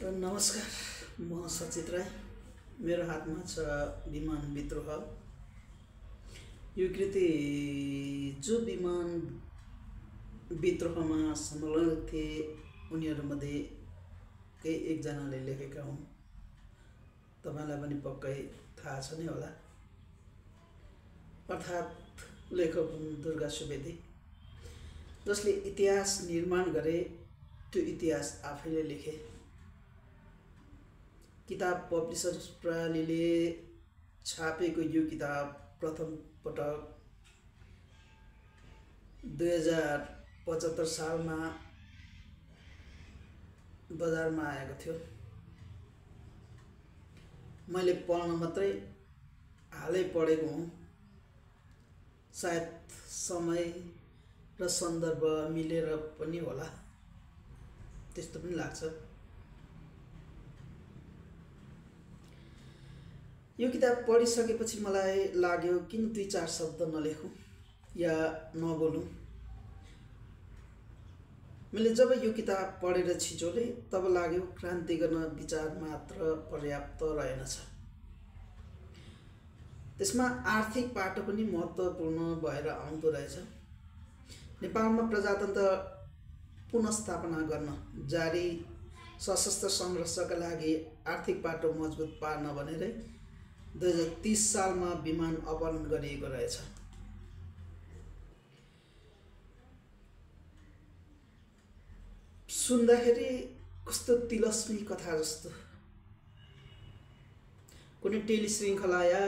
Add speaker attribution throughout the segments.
Speaker 1: नमस्कार, म सचित राई। मेरो हातमा छ विमान विद्रोह। यो कृति जो विमान विद्रोहमा संलग्न थिए उनीहरूमध्ये केही एकजनाले लेखेका हुन्। तपाईलाई पनि पक्कै थाहा छ नै होला। अर्थात् लेखक हुन् दुर्गा सुवेदी, जसले इतिहास निर्माण गरे, त्यो इतिहास आफैले लेखे। किताब पब्लिसर्स प्रणालीले छापेको यो किताब प्रथम पटक 2075 सालमा बजारमा आएको थियो। मैले पढ्न मात्रै हालै पढेको हुँ। सायद समय र सन्दर्भ मिलेर पनि होला, त्यस्तो पनि लाग्छ। यो किताब पढिसकेपछि मलाई लाग्यो किन 2-4 शब्द नलेखौँ या नबोलौँ। मैले जब यो किताब पढेर छिचोले तब लाग्यो क्रान्ति गर्न विचार मात्र पर्याप्त रहेनछ। त्यसमा आर्थिक पाटो पनि महत्त्वपूर्ण भएर आउँदो रहेछ। नेपालमा प्रजातन्त्र पुनर्स्थापना गर्न जारी सशस्त्र सङ्घर्षका लागि आर्थिक पाटो मजबुत पार्न भनेरै 2030 सालमा विमान अपहरण गरिएको रहेछ। सुन्दाखेरि कस्तो तिलस्मी कथा जस्तो, कुनै टेलिश्रृङ्खला या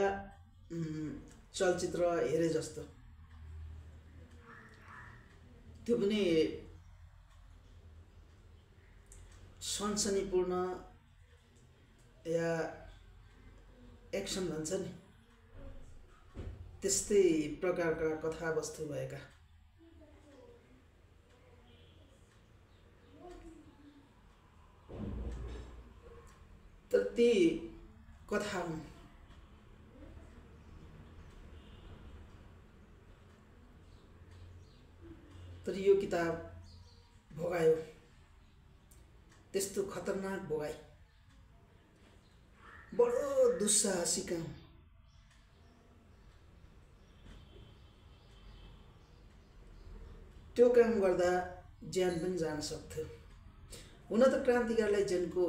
Speaker 1: चलचित्र हेरे जस्तो। त्यो पनि सनसनीपूर्ण या एक्सन भन्छ नि, त्यस्तै प्रकारका कथावस्तु भएका। तर ती कथा हुन्। तर यो किताब भोगायो, त्यस्तो खतरनाक भोगाई। बडो दुस्साहसिक काम। त्यो काम गर्दा ज्यान पनि जान सक्थ्यो। हुन त क्रान्तिकारीलाई ज्यानको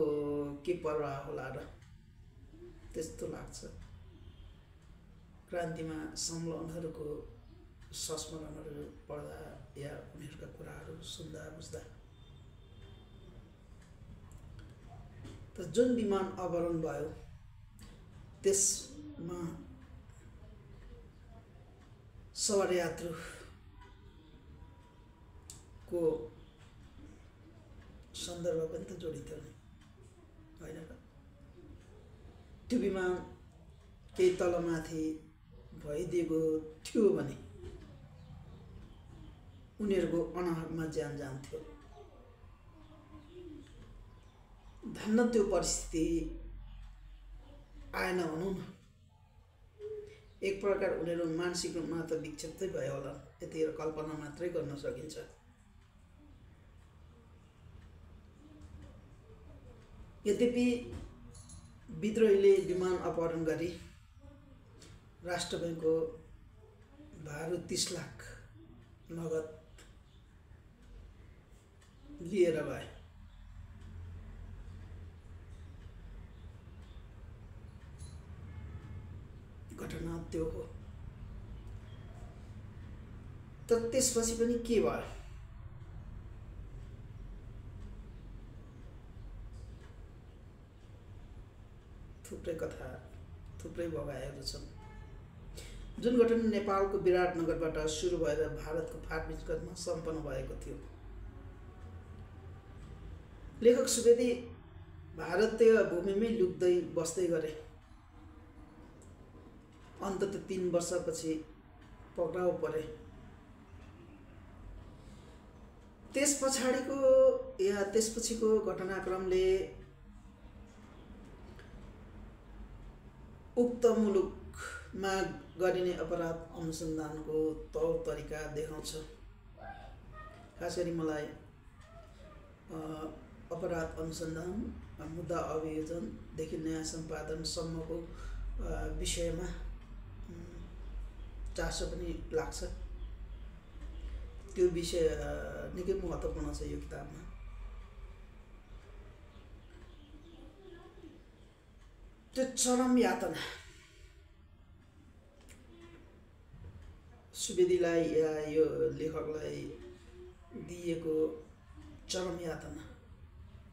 Speaker 1: के परवाह होला र, त्यस्तो लाग्छ। क्रान्तिमा संलग्नहरूको संस्मरणहरू पढ्दा या उनीहरूका कुराहरू सुन्दा बुझ्दा। तर जुन विमान अपहरण भयो त्यसमा सवार यात्रुको सन्दर्भ पनि त जोडिन्थ्यो नि, होइन र? त्यो विमान केही तलमाथि भइदिएको थियो भने उनीहरूको अनाहकमा ज्यान जान्थ्यो। धन्न त्यो परिस्थिति आएन भनौँ न। एक प्रकार उनीहरू मानसिक रूपमा त विक्षिप्तै भयो होला, यतिखेर कल्पना मात्रै गर्न सकिन्छ। यद्यपि विद्रोहीले विमान अपहरण गरी राष्ट्र बैङ्कको भारु 30 लाख नगद लिएर गए। घटना त्यो हो। तर त्यसपछि पनि के भयो? थुप्रै कथा, थुप्रै भोगाइहरू छन्। जुन घटना नेपालको विराटनगरबाट सुरु भएर भारतको फारबिसगञ्जमा सम्पन्न भएको थियो। लेखक सुवेदी भारतीय भूमिमै लुक्दै बस्दै गरे। अन्ततः 3 वर्षपछि पक्राउ परे। त्यस पछिको घटनाक्रमले उक्त मुलुकमा गरिने अपराध अनुसन्धानको तौर तरिका देखाउँछ। खास गरी मलाई अपराध अनुसन्धान, मुद्दा अभियोजनदेखि न्याय सम्पादनसम्मको विषयमा चासो पनि लाग्छ। त्यो विषय निकै महत्त्वपूर्ण छ यो किताबमा। त्यो चरम यातना सुवेदीलाई या यो लेखकलाई दिएको चरम यातना,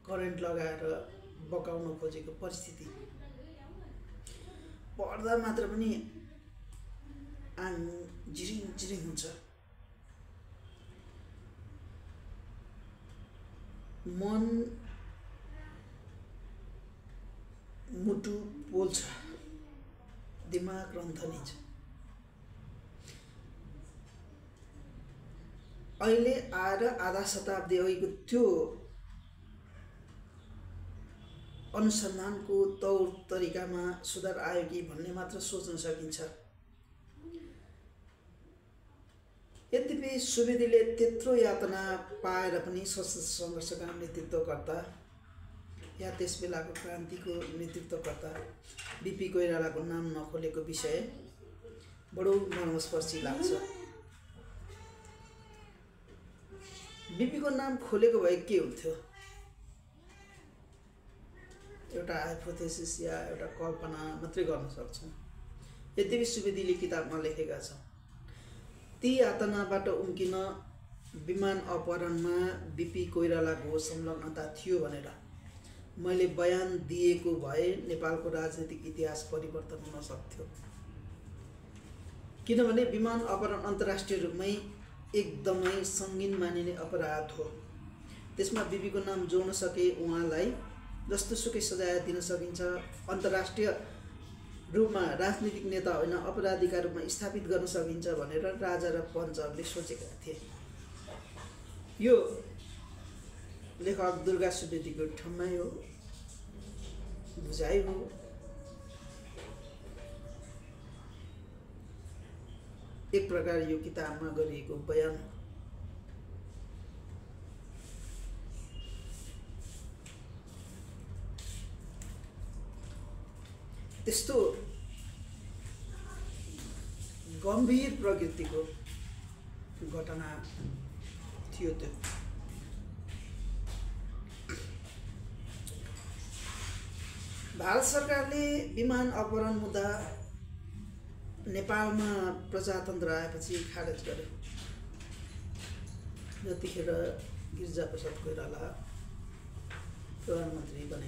Speaker 1: करेन्ट लगाएर बकाउन खोजेको परिस्थिति पढ्दा मात्र पनि आङ झिरिङ झिरिङ हुन्छ। मन मुटु पोल्छ, दिमाग रन्थनिन्छ। अहिले आएर आधा शताब्दी अघिको त्यो अनुसन्धानको तौर तरिकामा सुधार आयो कि भन्ने मात्र सोच्न सकिन्छ। यद्यपि सुवेदीले त्यत्रो यातना पाएर पनि सशस्त्र सङ्घर्षका नेतृत्वकर्ता या त्यस बेलाको क्रान्तिको नेतृत्वकर्ता बिपी कोइरालाको नाम नखोलेको विषय बडो मर्मस्पर्शी लाग्छ। बिपीको नाम खोलेको भए के हुन्थ्यो? एउटा हाइपोथेसिस या एउटा कल्पना मात्रै गर्न सक्छौँ। यद्यपि सुवेदीले किताबमा लेखेका छन्, ती यातनाबाट उम्किन विमान अपहरणमा बिपी कोइरालाको संलग्नता थियो भनेर मैले बयान दिएको भए नेपालको राजनीतिक इतिहास परिवर्तन हुन सक्थ्यो। किनभने विमान अपहरण अन्तर्राष्ट्रिय रूपमै एकदमै सङ्गीन मानिने अपराध हो। त्यसमा बिपीको नाम जोड्न सके उहाँलाई जस्तोसुकै सजाय दिन सकिन्छ, अन्तर्राष्ट्रिय रूपमा राजनीतिक नेता होइन अपराधीका रूपमा स्थापित गर्न सकिन्छ भनेर राजा र पञ्चहरूले सोचेका थिए। यो लेखक दुर्गा सुवेदीको ठम्माइ हो, बुझाइ हो। एक प्रकार यो किताबमा गरिएको बयान हो। त्यस्तो गम्भीर प्रकृतिको घटना थियो त्यो। भारत सरकारले विमान अपहरण मुद्दा नेपालमा प्रजातन्त्र आएपछि खारेज गर्यो। जतिखेर गिरिजाप्रसाद कोइराला प्रधानमन्त्री बने।